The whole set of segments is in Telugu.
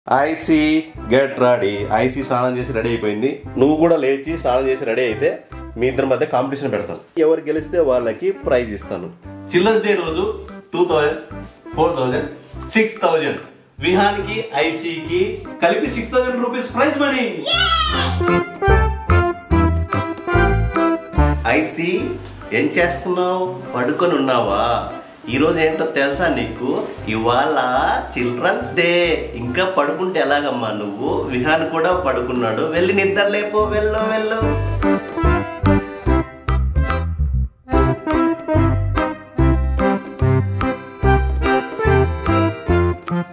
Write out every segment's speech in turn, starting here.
IC get ready. ఐసీ స్నానం చేసి రెడీ అయిపోయింది. నువ్వు కూడా లేచి స్నానం చేసి రెడీ అయితే మీ ఇద్దరి మధ్య కాంపిటీషన్ పెడతాను. ఎవరు గెలిస్తే వాళ్ళకి ప్రైజ్ ఇస్తాను. చిల్డ్రన్స్ డే రోజు 2000, 4000, 6000 విహాన్కి ఐసీకి కలిపి 6000 రూపీస్ ప్రైజ్ మనీ. ఐసీ ఏం చేస్తున్నావు? పడుకొని ఉన్నావా? ఈరోజు ఏంటో తెలుసా నీకు? ఇవాళ చిల్డ్రన్స్ డే. ఇంకా పడుకుంటే ఎలాగమ్మా నువ్వు? విహాన్ కూడా పడుకున్నాడు. వెళ్ళి నిద్ర లేపో. వెళ్ళు వెళ్ళు.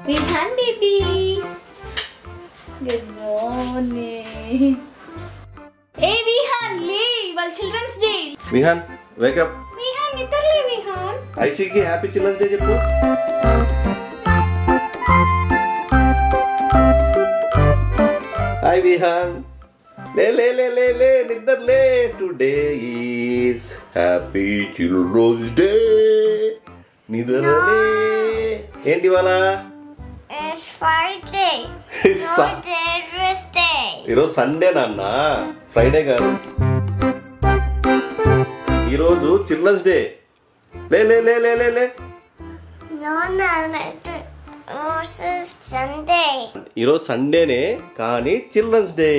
Vihaan baby good morning. ఏ విహాన్ లే, ఇవాళ children's day. Vihaan wake up. Vihaan నిద్రలే. విహాన్ ఐసీకి హ్యాపీ చిల్డ్రన్స్ డే చెప్పు. హాయ్ విహాన్, లే లే లే లే లే నిద్ర లే. Today is happy children's day. నిద్ర లే. ఏంటి ఇవాళ? ఈరోజు సండే నాన్న, ఫ్రైడే కాదు. ఈరోజు చిల్డ్రన్స్ డే. లే లే లే లే లే లే. ఈరోజు సండేనే కానీ children's day.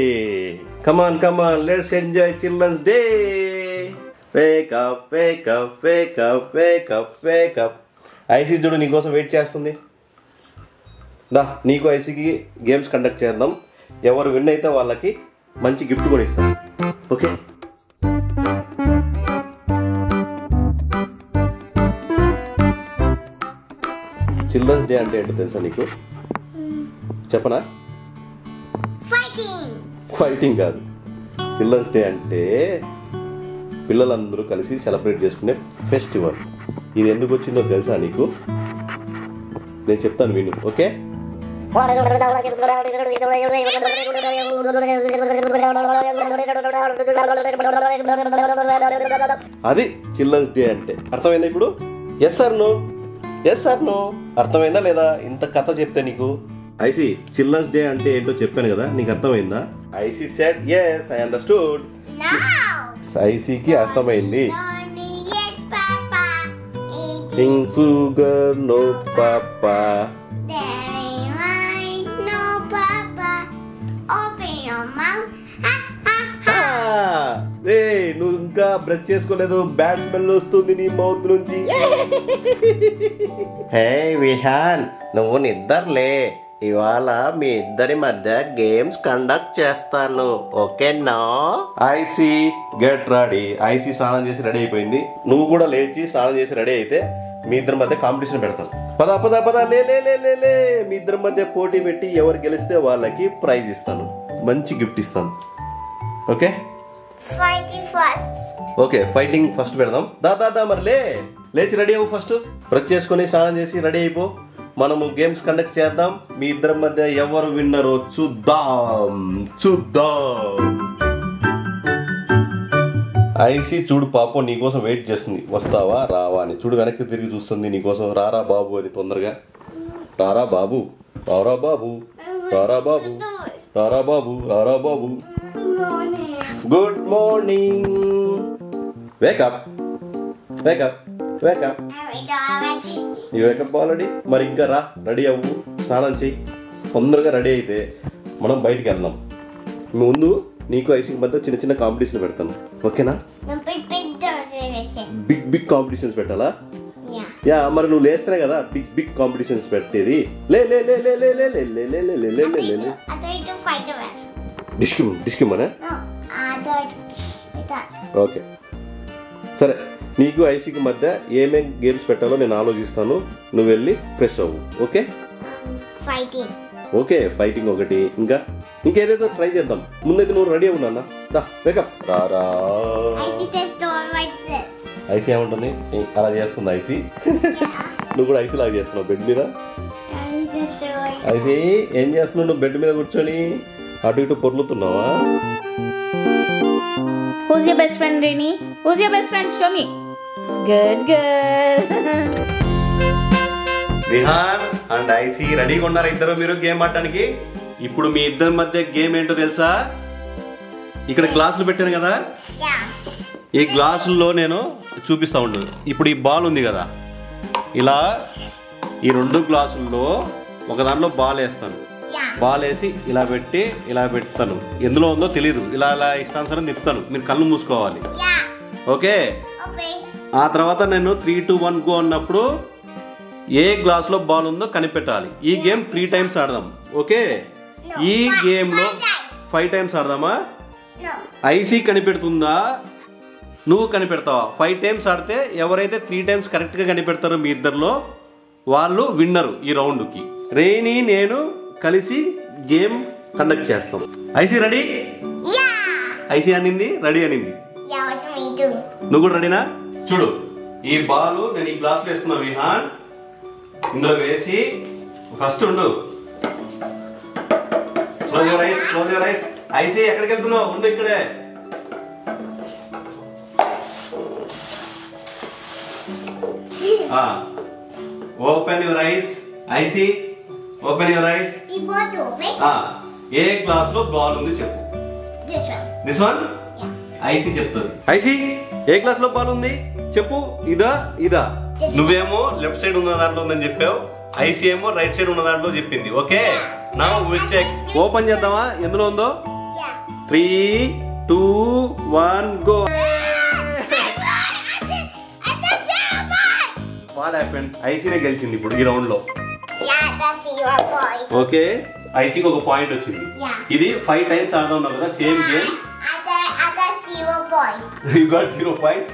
Come on come on, let's enjoy children's day. Wake up wake up wake up wake up wake up. ఐసీ చూడు నీకోసం వెయిట్ చేస్తుంది. దా, నీకు ఐసీకి గేమ్స్ కండక్ట్ చేద్దాం. ఎవరు విన్ అయితే వాళ్ళకి మంచి గిఫ్ట్ కూడా ఇస్తాం. ఓకే? చిల్డ్రన్స్ డే అంటే ఏంటో తెలుసా నీకు? చెప్పనా? ఫైటింగ్ కాదు. చిల్డ్రన్స్ డే అంటే పిల్లలందరూ కలిసి సెలబ్రేట్ చేసుకునే ఫెస్టివల్. ఇది ఎందుకు వచ్చిందో తెలుసా నీకు? నేను చెప్తాను విను. ఓకే? అది చిల్డ్రన్స్ డే అంటే. అర్థమైందా ఇప్పుడు? Yes or no? Yes or no? అర్థమైందా లేదా? ఇంత కథ చెప్తే నీకు. ఐసీ చిల్డ్రన్స్ డే అంటే ఏంటో చెప్పాను కదా, నీకు అర్థమైందా? ఐసీ సెడ్ yes, I understood. ఐసీకి అర్థమైంది. Eating sugar, no papa. నువ్వు ఇంకా బ్రష్ చేసుకోలేదు. బ్యాడ్ స్మెల్ వస్తుంది నీ మౌత్ నుంచి. హే విహాన్, నువ్వు నిద్రలే. ఇవాళ మీ ఇద్దరి మధ్య గేమ్స్ కండక్ట్ చేస్తాను. ఓకేనా? IC get ready. ఐసీ స్నానం చేసి రెడీ అయిపోయింది. నువ్వు కూడా లేచి స్నానం చేసి రెడీ అయితే మీ ఇద్దరి మధ్య కాంపిటీషన్ పెడతాను. పద పద పద, లే లే లే లే లే. మీ ఇద్దరి మధ్య పోటీ పెట్టి ఎవరు గెలిస్తే వాళ్ళకి ప్రైజ్ ఇస్తాను, మంచి గిఫ్ట్ ఇస్తాను. ఓకే? ఓకే, ఫైటింగ్ ఫస్ట్ పెడదాం. దా మరి లేచి రెడీ అవ్వు. ఫస్ట్ బ్రష్ చేసుకుని స్నానం చేసి రెడీ అయిపో. మనము గేమ్స్ కండక్ట్ చేద్దాం. మీ ఇద్దరి మధ్య ఎవరు విన్నరో చూద్దాం. ఐసీ చూడు పాపం నీకోసం వెయిట్ చేస్తుంది. వస్తావా రావా అని. చూడు వెనక్కి తిరిగి చూస్తుంది నీకోసం. రారా బాబు అని తొందరగా. రారా బాబు, రారా బాబు, రారా బాబు, రారా బాబు, రారా బాబు. Good morning. Wake up wake up wake up. ఈ వేకప్ ఆల్రెడీ. మరి ఇంకా రా, రెడీ అవ్వు, స్నానం చెయ్యి. తొందరగా రెడీ అయితే మనం బయటికి వెళ్దాం. ముందు నీకు ఐసీకి మధ్య చిన్న చిన్న కాంపిటీషన్ పెడతాను. ఓకేనా? బిగ్ కాంపిటీషన్స్ పెట్టాలా? యా, మరి నువ్వు లేస్తేనే కదా బిగ్ కాంపిటీషన్స్ పెట్టేది. లే లే లే లే లే లే లే లే లే లే లే లే లే లే. డిస్కిమ్ అనే. ఓకే సరే, నీకు ఐసీకి మధ్య ఏమేం గేమ్స్ పెట్టాలో నేను ఆలోచిస్తాను. నువ్వు వెళ్ళి ఫ్రెష్ అవ్వు. ఓకే? ఓకే, ఫైటింగ్ ఒకటి. ఇంకేదేదో ట్రై చేద్దాం. ముందైతే నువ్వు రెడీ అవ్వు నాన్న. దా వేకప్. రారా. ఐసీ ఏముంటుంది? అలా చేస్తుంది ఐసీ. నువ్వు కూడా ఐసీ లాగా చేస్తున్నావు బెడ్ మీద. ఐసీ ఏం చేస్తున్నావు? నువ్వు బెడ్ మీద కూర్చొని అటు ఇటు పొర్లుతున్నావా? Who's your best friend, Rini? Who's your best friend? Show me. Good girl. Vihaan and ఐసీ రెడీగా ఉన్నారు ఇద్దరు మీరు గేమ్ ఆడటానికి. ఇప్పుడు మీ ఇద్దరి మధ్య గేమ్ ఏంటో తెలుసా? ఇక్కడ గ్లాసులు పెట్టాను కదా, ఈ గ్లాసుల్లో నేను చూపిస్తా ఉండు. ఇప్పుడు ఈ బాల్ ఉంది కదా, ఇలా ఈ 2 గ్లాసుల్లో ఒక దాంట్లో బాల్ వేస్తాను. బాల్ వేసి ఇలా పెట్టి ఇలా పెడతాను. ఎందులో ఉందో తెలీదు, ఇలా ఇలా ఇష్టానుసారం తిప్పుతాను. మీరు కళ్ళు మూసుకోవాలి, ఓకే? ఆ తర్వాత నేను 3, 2, 1 గో అన్నప్పుడు ఏ గ్లాస్లో బాల్ ఉందో కనిపెట్టాలి. ఈ గేమ్ 3 టైమ్స్ ఆడదాం, ఓకే? ఈ గేమ్లో 5 టైమ్స్ ఆడదామా? ఐసీ కనిపెడుతుందా, నువ్వు కనిపెడతావా? 5 టైమ్స్ ఆడితే ఎవరైతే 3 టైమ్స్ కరెక్ట్గా కనిపెడతారో మీ ఇద్దరిలో వాళ్ళు విన్నరు ఈ రౌండ్కి. రేణి నేను కలిసి గేమ్ కండక్ట్ చేస్తాం. ఐసీ రెడీ? ఐసీ అనింది రెడీ అనింది. నువ్వు కూడా రెడీనా? చూడు, ఈ బాల్ నేను ఈ గ్లాస్ లో వేస్తున్నా విహాన్. ఇందులో వేసి ఫస్ట్ ఉండు. Close your eyes, close your eyes. ఐసీ ఎక్కడికి వెళ్తున్నావు? ఉండు ఇక్కడే. Open your eyes. ఐసీ ఓపెన్ యువర్ ఐస్. ఏ గ్లాస్ లో బాల్ ఉంది చెప్పు. This one. ఐసీ చెప్తుంది. ఐసీ ఏ గ్లాస్ లో బాల్ ఉంది చెప్పు. ఇదా ఇదా? నువ్వేమో లెఫ్ట్ సైడ్ ఉన్న దాంట్లో ఉందని చెప్పావు, ఐసీ ఏమో రైట్ సైడ్ ఉన్న దాంట్లో చెప్పింది, okay? Now will check. Open చేద్దామా ఎందులో ఉందో? 3, 2, 1 గో. What happened? ఐసీనే గెలిచింది ఇప్పుడు ఈ రౌండ్ లో, ఓకే? ఐసీకి ఒక పాయింట్ వచ్చింది. ఇది 5 టైమ్స్ ఆడదాం కదా, same game. You got 0 points.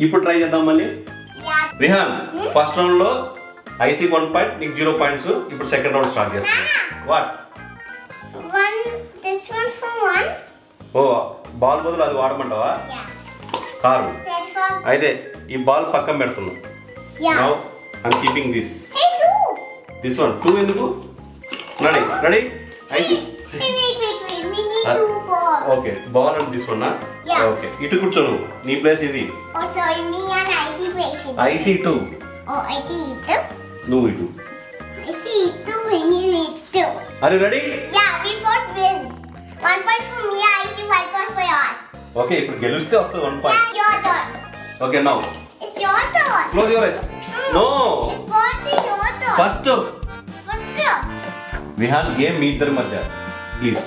ఇప్పుడు ట్రై చేద్దాం మళ్ళీ. విహాన్ ఫస్ట్ రౌండ్ లో ఐసీ 1 పాయింట్, నీకు 0 పాయింట్స్. ఇప్పుడు సెకండ్ రౌండ్ స్టార్ట్ చేస్తాం. వాట్? ఓ బాల్ బదులు అది వాడమంటావా? కాదు, అయితే ఈ బాల్ పక్కన పెడుతున్నా. Now I'm keeping this one. 2 ఎందుకు? రెడీ రెడీ ఐసీ. Okay, ball and this one. Okay, ఇటు కూర్చో నువ్వు, నీ ప్లేస్ ఇది. ఐసీ 2. నువ్వు ఇటు. అరే రెడీ? ఓకే, ఇప్పుడు గెలిస్తే వస్తుంది 1 point. Okay, now close your eyes. No, first Vihaan game మీ ఇద్దరి మధ్య ప్లీజ్.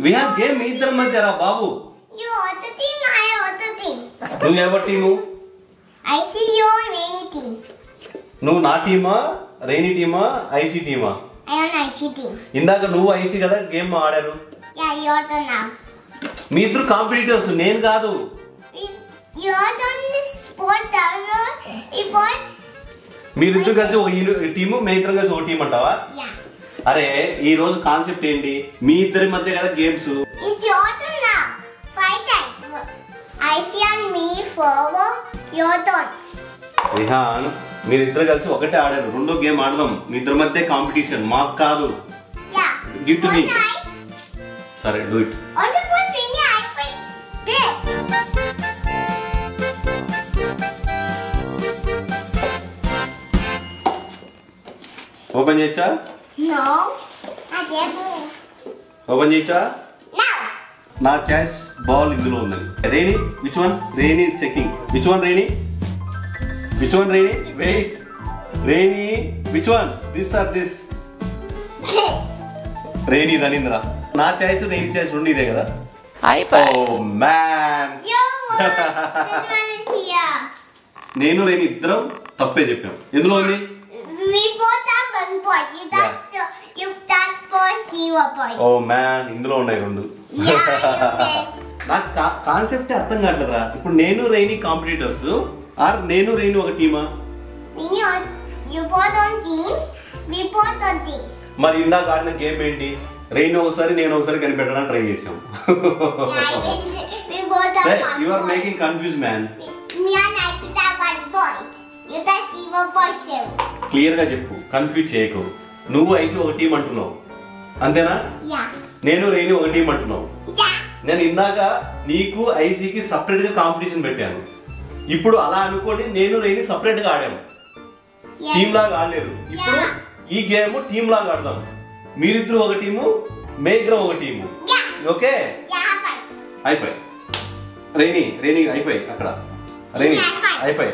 విహాన్ గేమ్ మీ ఇద్దరి మధ్య రా బాబు. నువ్వు ఎవరి టీము? నువ్వు నా టీమా, రేణి టీమా, ఐసీ టీమా? ఇందాక నువ్వు ఐసీ కదా గేమ్ ఆడారు. మీ ఇద్దరు కాంపిటీటర్స్, నేను కాదు. మీరిద్దరు కలిసి ఒక టీము, మీ ఇద్దరు కలిసి ఒక టీం అంటావా? అరే ఈ రోజు కాన్సెప్ట్ ఏంటి? మీ ఇద్దరి మధ్య కదా గేమ్స్. విహాన్ మీరిద్దరు కలిసి ఒకటే ఆడారు, 2వ గేమ్ ఆడదాం. మీ ఇద్దరి మధ్య కాంపిటీషన్, మాకు కాదు. Give to me. సరే డూ ఇట్. ఓపెన్ చేయొచ్చా? ఓపెన్ చేయొచ్చా? నా చాయిస్ బాల్ ఇందులో ఉందని. Reni which one? Reni is checking. Which one Reni? Which one Reni? Wait Reni, which one? This or this? Reni Dhanindra. నా చాయిస్ రేణి చాయిస్ 2 ఇదే కదా. ఓ మ్యాన్, నేను రేణి ఇద్దరం తప్పే చెప్పాం. ఎందులో ఉంది? ఓ మ్యాన్, ఇందులో ఉన్నాయి 2. నాకు కాన్సెప్ట్ అర్థం కావట్లేదురా. ఇప్పుడు నేను రేణి కాంపిటీటర్స్ ఆర్ నేను రేణి ఒక టీమా? మరి ఇందాక ఆడిన గేమ్ ఏంటి? రేణి ఒకసారి నేను ఒకసారి కనిపెట్టడానికి ట్రై చేసాం. You are making confuse man. Clear గా చెప్పు, కన్ఫ్యూజ్ చేయకు. నువ్వు ఐసీ ఒక టీం అంటున్నావు అంతేనా? నేను రేణి ఒక టీం అంటున్నావు. నేను ఇందాక నీకు ఐసీకి సపరేట్ గా కాంపిటీషన్ పెట్టాను. ఇప్పుడు అలా అనుకోని నేను రేణి సపరేట్ గా ఆడాము, టీమ్ లాగా ఆడలేదు. ఇప్పుడు ఈ గేమ్ టీమ్ లాగా ఆడదాం. మీరిద్దరు ఒక టీము, మేమిద్దరం ఒక టీము. ఓకే, అయిపోయి రేణి అయిపోయి అక్కడ, రేణి అయిపోయి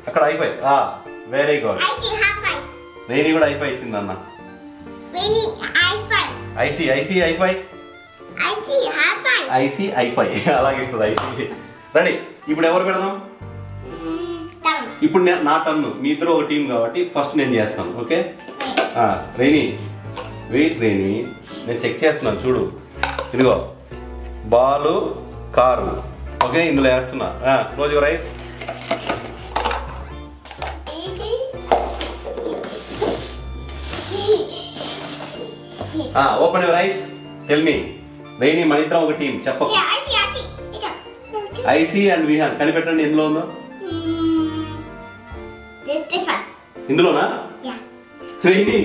అక్కడ అయిపోయి. Very good. రేణి కూడా అయిపోయి ఇచ్చింది అన్న. ఐసీ అయిపోయి అలాగే ఇస్తుంది ఐసీ. రెడీ, ఇప్పుడు ఎవరు పెడదాం? ఇప్పుడు నా టర్న్. మీ ఇద్దరు ఒక టీం కాబట్టి ఫస్ట్ నేను చేస్తాను. ఓకే రేణి, వెయిట్ రేణి, నేను చెక్ చేస్తున్నాను చూడు. ఇదిగో బాలు, కారు. ఓకే, ఇందులో వేస్తున్నా. Close your eyes. Open your eyes. Tell me. Reni, మన ఇద్దరం ఒక టీం. చెప్పకు. ఐసీ అండ్ విహాన్ కనిపెట్టండి ఎందులో ఉందో. ఇందులోనా? రేణి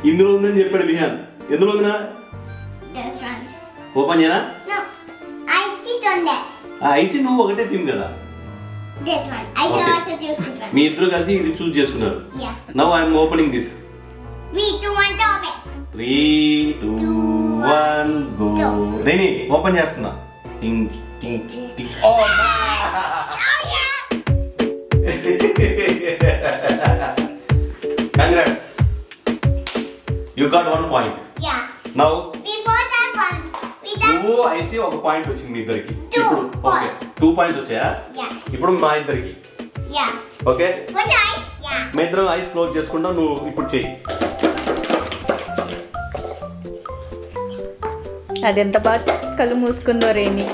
ఇందులో ఉందని చెప్పాడు విహాన్. ఎందులో ఉందా? ఓపెన్ చేయనా? ఐసీ నువ్వు ఒకటే టీం కదా. మీ ఇద్దరు కలిసి ఇది చూస్ చేసుకున్నారు. Now I'm opening this. 3, 2, 1 go. Reni open చేస్తున్నా. Congrats. You got 1 point. Yeah. Now we both have one. నువ్వు ఐసీ ఒక పాయింట్ వచ్చింది మీ ఇద్దరికి. ఇప్పుడు ఓకే 2 పాయింట్స్ వచ్చాయా? ఇప్పుడు మా ఇద్దరికి. ఓకే, మీ ఇద్దరం ఐస్ క్లోజ్ చేసుకుంటాం. నువ్వు ఇప్పుడు చెయ్యి. అది ఎంత బాగా కళ్ళు మూసుకుందో Reni.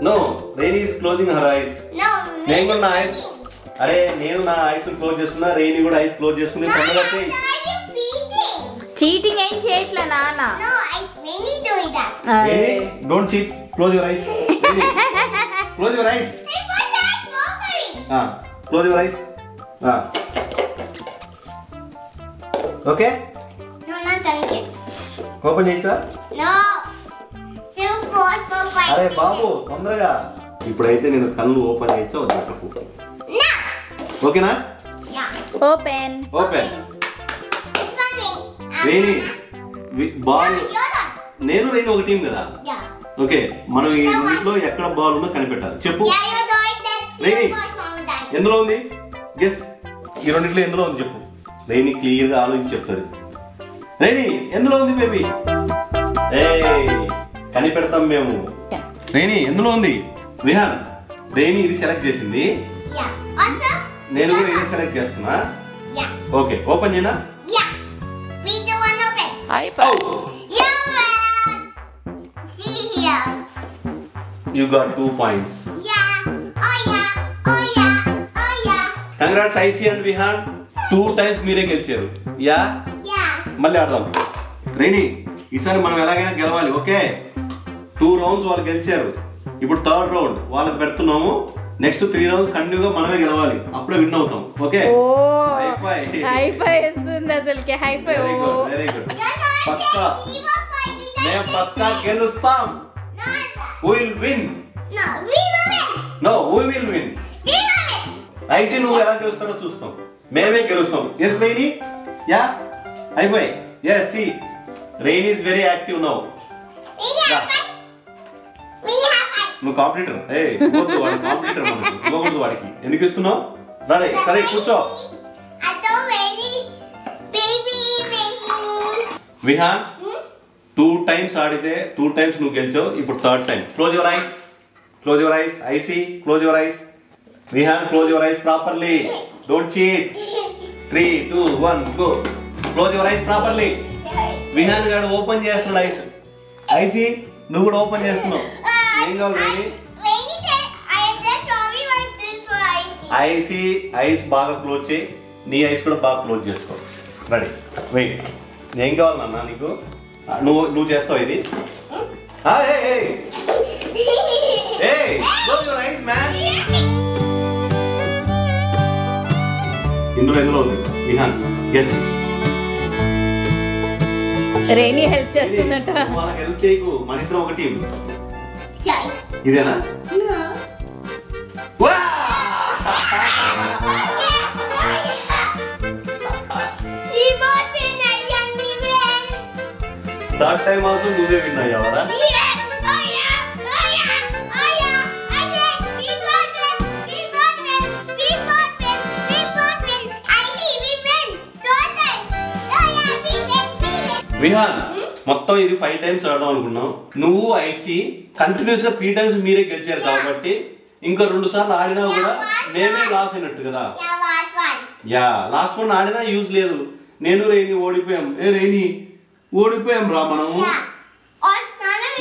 No, Reni is closing her eyes. నేను కూడా నా ఐస్, అరే నేను నా ఐస్ క్లోజ్ చేసుకున్నా, రేణి కూడా ఐస్ క్లోజ్ చేసుకుంది. తొందరగా చెయ్యి. చీటింగ్ ఏం చేయట్లే నాన్న. Reni don't cheat. Close your eyes. Close your eyes. Close your eyes. Okay, open చేయొచ్చా? అరే బాబు తొందరగా. ఇప్పుడైతే నేను కళ్ళు ఓపెన్ చేయొచ్చా వద్దా? ఓకేనా? ఓపెన్. ఓపెన్. రేణి బాల్, నేను రేణి ఒక టీం కదా. ఓకే, మనం ఈ రెండింటిలో ఎక్కడ బాల్ ఉందో కనిపెట్టాలి. చెప్పు రేణి, ఎందులో ఉంది? గెస్. ఈ రెండింటిలో ఎందులో ఉంది చెప్పు. రేణి క్లియర్ గా ఆలోచించి చెప్తారు. రేణి ఎందులో ఉంది బేబీ? కనిపెడతాం మేము. రేణి ఎందులో ఉంది? విహాన్, రేణి ఇది సెలెక్ట్ చేసింది, నేను కూడా ఇది సెలెక్ట్ చేస్తున్నా. ఓకే, ఓపెన్ చేయనా? You got 2 points. Congrats IC and Vihan. 2 times మీరే గెలిచారు. యా, మళ్ళీ ఆడదాం. రేణి ఈసారి మనం ఎలాగైనా గెలవాలి. ఓకే, 2 రౌండ్స్ వాళ్ళు గెలిచారు. ఇప్పుడు 3rd రౌండ్ వాళ్ళకి పెడుతున్నాము. నెక్స్ట్ 3 రౌండ్స్ కంటిన్యూగా మనమే గెలవాలి. అప్పుడే విన్ అవుతాం. ఓకే, హైఫై ఇస్తుంది అసలుకి. హైఫై. Very good. పక్కా మేము పక్కా గెలుస్తాం. We will win. No, we will win. ఐసీ నువ్వు ఎలా గెలుస్తారో చూస్తాం. మేమే గెలుస్తాం. ఎస్ రేణి? యా, అయిపోయి. Yes, see Reni is very active now. నువ్వు కాంపిటీటర్. వాడి కాంపిటీటర్, మనకు ఇవ్వకూడదు వాడికి. ఎందుకు ఇస్తున్నావు? రాడే. సరే కూర్చో. విహాన్ 2 times ఆడితే 2 times నువ్వు గెలిచావు. ఇప్పుడు 3rd time. Close your eyes. Close your eyes. ఐసీ close your eyes. Vihaan close your eyes properly. Don't cheat. 3, 2, 1 go. Close your eyes properly. Vihaan garu open చేస్తున్నాడు ఐస్. ఐసీ నువ్వు కూడా ఓపెన్ చేస్తున్నావు. ఏం కావాలి? ఐసీ ఐస్ బాగా క్లోజ్ చేయి. నీ ఐస్ కూడా బాగా క్లోజ్ చేసుకో. Ready, wait. ఏం కావాలన్నా నీకు? నువ్వు చేస్తావు ఇది. ఇందులో ఉంది విహాన్. గెస్. రేణి హెల్ప్ చేస్తుందట. మనకు హెల్ప్ చేయకు, మన ఇద్దరం ఒక టీం. ఇదేనా? that time also నువ్వే విన్ అయ్యావరా? విహాన్ మొత్తం ఇది 5 times ఆడదాం అనుకున్నాం. నువ్వు ఐసీ కంటిన్యూస్ గా 3 times మీరే గెలిచారు కాబట్టి ఇంకా 2 సార్లు ఆడినా కూడా నేనే లాస్ అయినట్టు కదా. యా లాస్ట్ వన్ ఆడినా యూజ్ లేదు. నేను రేణి ఓడిపోయాం. రేణి ఓడిపోయాం రా మనము.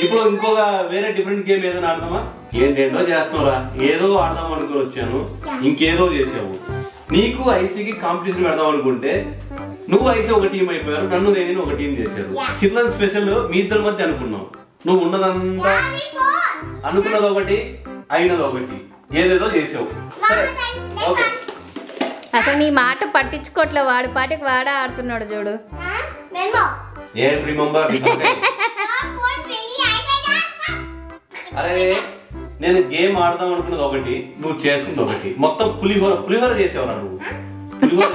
ఇప్పుడు ఇంకొక వేరే డిఫరెంట్ గేమ్ ఏదైనా ఆడదామా? ఏంటేంటో చేస్తున్నావురా. ఏదో ఆడదాం అనుకుని వచ్చాను, ఇంకేదో చేసావు. నీకు ఐసీకి కాంపిటీషన్ పెడదాం అనుకుంటే నువ్వు ఐసీ ఒక టీం అయిపోయారు, నన్ను రేణిని ఒక టీం చేశారు. చిల్డ్రన్ స్పెషల్ మీ ఇద్దరి మధ్య అనుకున్నావు. నువ్వు ఉన్నదంతా అనుకున్నది ఒకటి, అయినది ఒకటి, ఏదేదో చేసావు. ఓకే అసలు నీ మాట పట్టించుకోవట్లే. వాడి పాటికి వాడా ఆడుతున్నాడు చూడు. ఏం రిమెంబర్? అరే నేను గేమ్ ఆడదాం అనుకున్నది ఒకటి, నువ్వు చేస్తుంది ఒకటి. మొత్తం పులిహోర చేసేవరా నువ్వు. పులిహోర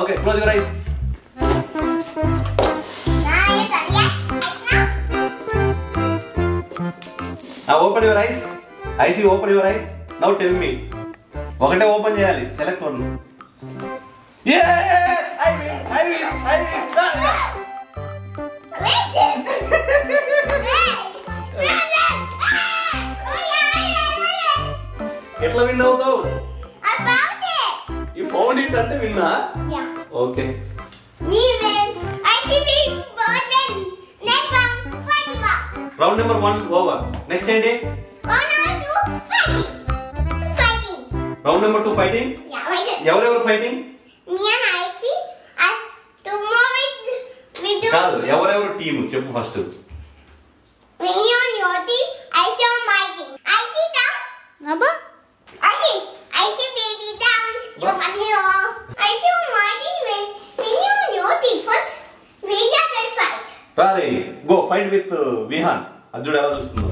okay close your eyes. Open your eyes. ఐసీ open your eyes. Now tell me. ఒకటే ఓపెన్ చేయాలి. Select one. ఎట్లా విన్ అవుతావు? ఈ ఫౌండ్ ఇట్ అంటే విన్నా. Okay round number 1 over. Next ఏంటి? Round number 2 fighting. ఎవరెవరు ఫైటింగ్? కాదు, ఎవరెవరు టీమ్ చెప్పు ఫస్ట్. రారే గో ఫైట్ విత్ విహాన్. అర్జుడు ఎలా చూస్తుందో.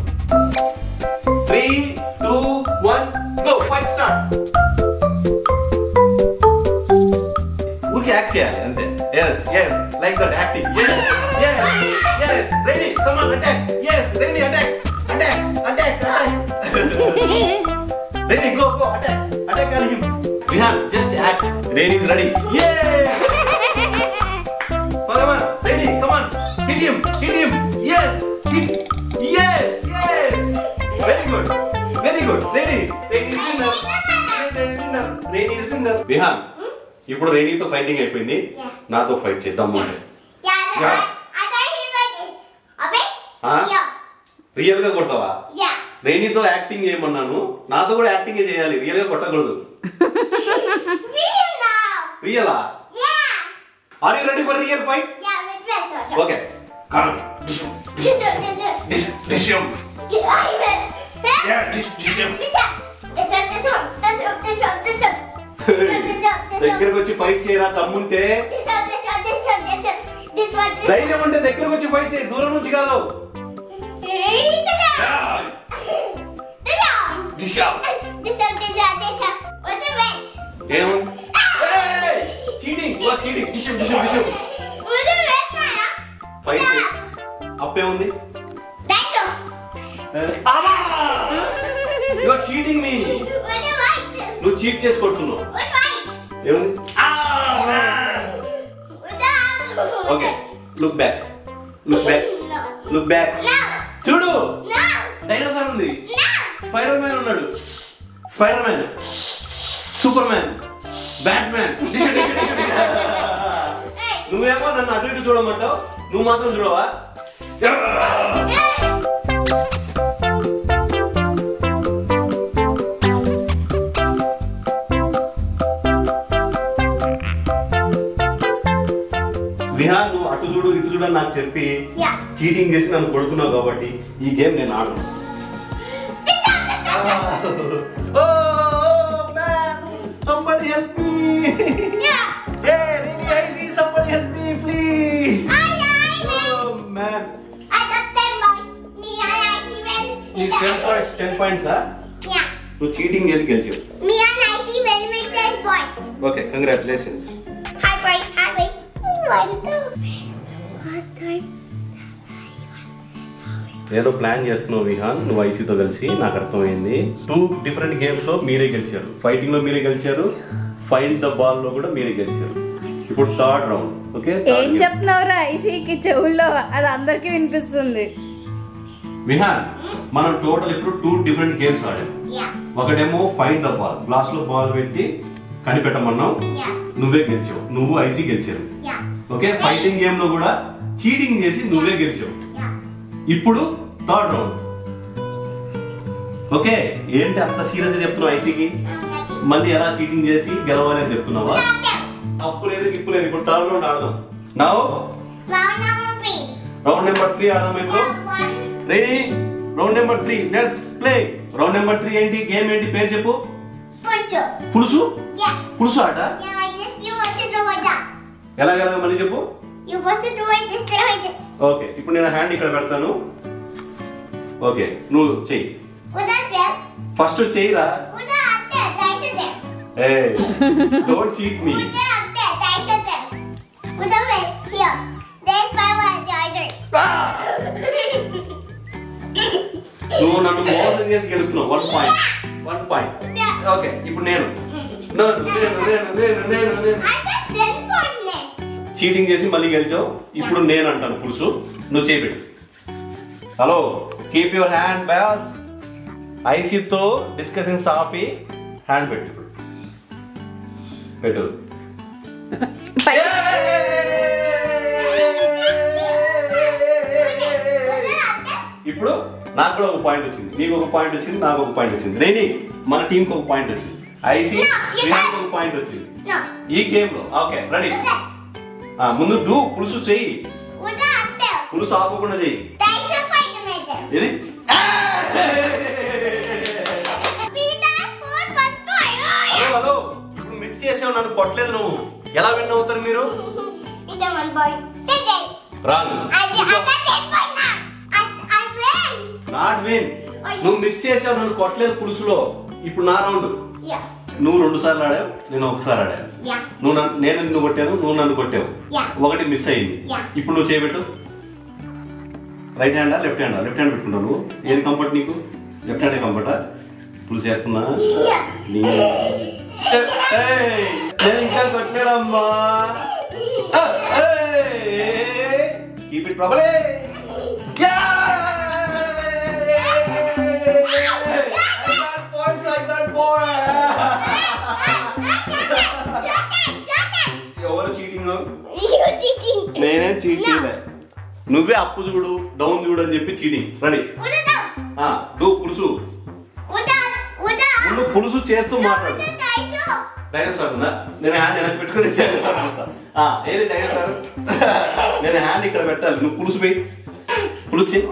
3 2 1 గో ఫైట్ స్టార్ట్. ఊరికి యాక్ట్ చేయాలి అంతే. yes yes like that acting. yes yes yes ready come on attack. yes ready attack attack attack attack. ready go go attack attack on him. Vihan just act. Ready is ready. yeah come on ready come on hit him yes hit yes yes very good ready is winner. ready is winner. Vihan ఇప్పుడు రేణితో ఫైటింగ్ అయిపోయింది, నాతో ఫైట్ చేద్దాం. రియల్ గా కొడతావా? రేణితో యాక్టింగ్ చేయమన్నాను, నాతో కూడా యాక్టింగ్ చేయాలి. రియల్ గా కొట్టకూడదు. రియలా? Are you ready for real fight? Okay come డిషం దగ్గరకు వచ్చి ఫైట్ చేయరా. తమ్ముంటే ధైర్యం ఉంటే దగ్గరకు వచ్చి ఫైట్ చేయి, దూరం నుంచి కాదు. ఫైట్ అప్పే ఉంది. యు ఆర్ చీటింగ్ మీ. నువ్వు చీట్ చేసి కొడుతున్నావు. ఏముంది? ఓకే లుక్ బ్యాక్ చూడు. డైనోసార్ ఉంది, స్పైడర్ మ్యాన్ ఉన్నాడు, spider man, super man, bat man. నువ్వేమో నన్ను అటు ఇటు చూడమంటావు, నువ్వు మాత్రం చూడవా? విహాన్ నువ్వు అటు చూడు ఇటు చూడు అని నాకు చెప్పి చీటింగ్ చేసి నన్ను కొడుతున్నావు కాబట్టి ఈ గేమ్ నేను ఆడను. Somebody help me! Yeah. Hey, really, I see somebody help me, please. Oh man. I got 10 points. Me and I even. You 10 points, huh? Yeah. You cheating చేసి గెలిచావు. Me and I even with 10 points. Okay, congratulations. High five. 1 2 ఏదో ప్లాన్ చేస్తున్నావు విహాన్, నువ్వు ఐసీతో కలిసి. నాకు అర్థమైంది. 2 డిఫరెంట్ గేమ్స్ లో మీరే గెలిచారు. ఫైటింగ్ లో మీరే గెలిచారు, ఫైండ్ ద బాల్ లో కూడా మీరే గెలిచారు. ఇప్పుడు 3rd రౌండ్. ఓకే, ఏం చెప్తున్నావురా ఐసీకి చెవుల్లో? అది అందరికి వినిపిస్తుంది. విహాన్, మనం టోటల్ ఇప్పుడు 2 డిఫరెంట్ గేమ్స్ ఆడాం. ఒకటేమో ఫైండ్ ద బాల్, గ్లాస్ లో బాల్ పెట్టి కనిపెట్టమన్నావు, నువ్వే గెలిచావు. నువ్వు ఐసీ గెలిచారు. ఓకే, ఫైటింగ్ గేమ్ లో కూడా చీటింగ్ చేసి నువ్వే గెలిచావు. ఇప్పుడు 3rd రౌండ్. ఓకే, ఏంటి అంత సీరియస్ గా చెప్తున్నావు ఐసీకి? మళ్ళీ ఎలా చీటింగ్ చేసి గెలవాలి అని చెప్తున్నావా? అప్పు లేదు, ఇప్పు లేదు. ఇప్పుడు 3rd రౌండ్ ఆడదాం. నౌ రౌండ్ నెంబర్ 3 ఆడదాం. ఇప్పుడు ready? Round number 3, let's play. Round number 3 ఏంటి? గేమ్ ఏంటి? పేరు చెప్పు. పులుసు. పులుసు ఆట ఎలాగ మళ్ళీ చెప్పు. ఓకే, ఇప్పుడు నేను హ్యాండ్ ఇక్కడ పెడతాను. ఓకే, నువ్వు చెయ్యి. ఫస్ట్ చెయ్యిరా. Don't cheat me. నువ్వు నన్ను మోసం చేసి గెలుస్తున్నావు. 1 పాయింట్. ఓకే, ఇప్పుడు నేను చీటింగ్ చేసి మళ్ళీ గెలిచావు. ఇప్పుడు నేను అంటాను పులుసు, నువ్వు చేపెట్టు. Hello, keep your hand boss. ఐసీతో డిస్కషన్స్ ఆపి హ్యాండ్ పెట్టు. పెట్టు. ఇప్పుడు నాకు కూడా ఒక పాయింట్ వచ్చింది, నీకు ఒక పాయింట్ వచ్చింది, నాకు ఒక పాయింట్ వచ్చింది. రేని, మన టీం కి ఒక పాయింట్ వచ్చింది. ఐసీ ఒక పాయింట్ వచ్చింది ఈ గేమ్ లో. Okay, ready? ముందు డూ పులుసు చెయ్యి. పులుసు ఆపకుండా చెయ్యి. ఇది హలో, ఇప్పుడు మిస్ చేసావు, నన్ను కొట్టలేదు నువ్వు. ఎలా విన్ అవుతారు మీరు? రాంగ్. Not win. నువ్వు మిస్ చేసావు, నన్ను కొట్టలేదు పులుసులో. ఇప్పుడు నా రౌండ్. నువ్వు 2 సార్లు ఆడావు, నేను 1 సారి ఆడాను. నేను నిన్ను కొట్టాను, నువ్వు నన్ను కొట్టావు. ఒకటి మిస్ అయింది. ఇప్పుడు నువ్వు చేయబెట్టు. రైట్ హ్యాండా లెఫ్ట్ హ్యాండా? లెఫ్ట్ హ్యాండ్ పెట్టుకుంటావు నువ్వు. ఏది కంఫర్ట్ నీకు? లెఫ్ట్ హ్యాండే కంఫర్టా? పులుసు చేస్తున్నా. నేను ఇంకా కొట్టలేదమ్మా. Keep it properly. ఎవరు చీటింగ్? నేనేం చీట్ చేయలే. నువ్వే అప్పు చూడు, డౌన్ చూడు అని చెప్పి చీటింగ్. రెడీ? పులుసు. ముందు పులుసు చేస్తూ మాట్లాడు. డైనోసార్ ఉందా? నేను హ్యాండ్ వెనక్కి పెట్టుకుని డైనోసార్ చూస్తా. ఏది డైనోసార్? నేను హ్యాండ్ ఇక్కడ పెట్టాలి, నువ్వు పులుసు పోయి పులుసు చెయ్యి.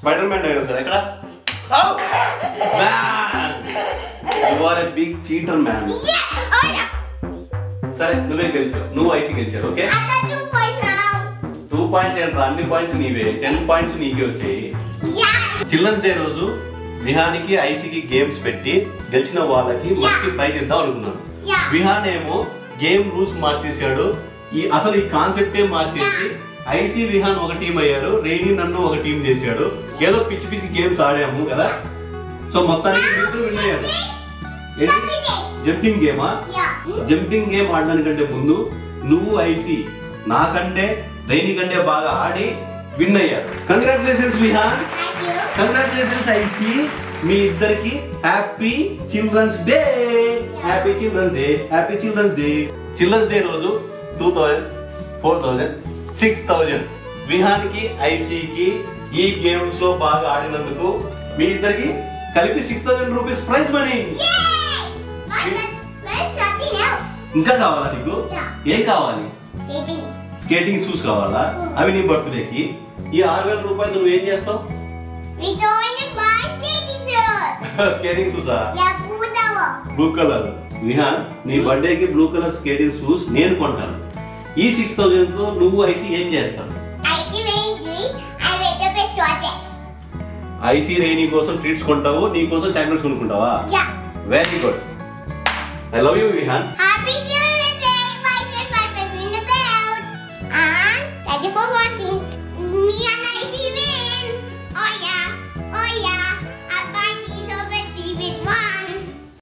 స్పైడర్ మ్యాన్ డైనోసార్ ఎక్కడ? You are a big cheater man. సరే, నువ్వే గెలిచావు. నువ్వు ఐసీ గెలిచావు. ఓకే, 2 పాయింట్స్ ఏంట్రా? అన్ని పాయింట్స్ నీవే. 10 పాయింట్స్ నీకే వచ్చాయి. చిల్డ్రన్స్ డే రోజు విహానికి ఐసీకి గేమ్స్ పెట్టి గెలిచిన వాళ్ళకి మంచి ప్రైజ్ ఇద్దాం అనుకున్నాను. విహాన్ ఏమో గేమ్ రూల్స్ మార్చేసాడు. అసలు ఈ కాన్సెప్టే మార్చేసి ఐసీ విహాన్ ఒక టీం అయ్యాడు, రేని నన్ను ఒక టీం చేశాడు. ఏదో పిచ్చి పిచ్చి గేమ్స్ ఆడాము కదా. సో మొత్తానికి మీరు విన్ అయ్యారు. జంపింగ్ గేమా? జంపింగ్ గేమ్ ఆడడానికంటే ముందు నువ్వు ఐసీ నాకంటే రేని కంటే బాగా ఆడి విన్ అయ్యారు. కంగ్రాచులేషన్స్ విహాన్, కంగ్రాచులేషన్స్ ఐసీ. మీ ఇద్దరికి happy children's day. Happy children's day. Happy children's day. Children's day రోజు 2000, 4000, 6000 విహాన్కి ఐసీకి ఈ గేమ్స్ లో బాగా ఆడినందుకు మీ ఇద్దరికి కలిపి 6000 రూపీస్ ప్రైజ్ మనీ. ఇంకా కావాలా నీకు? ఏం కావాలి? స్కేటింగ్ షూస్ కావాలా? అవి నీ బర్త్డేకి. ఈ 6000 రూపాయలు నువ్వు ఏం చేస్తావు? స్కేటింగ్ షూసా? Blue colour. విహాన్, నీ బర్త్డేకి బ్లూ కలర్ స్కేటింగ్ షూస్ నేను కొంటాను. ఈ 6000 తో నువ్వు ఐసీ ఏం చేస్తావు? ఐసీ రేని కోసం ట్రీట్స్ కొంటావు, నీ కోసం చాక్లెట్స్ కొనుక్కుంటావా? Very good. I love you Vihaan.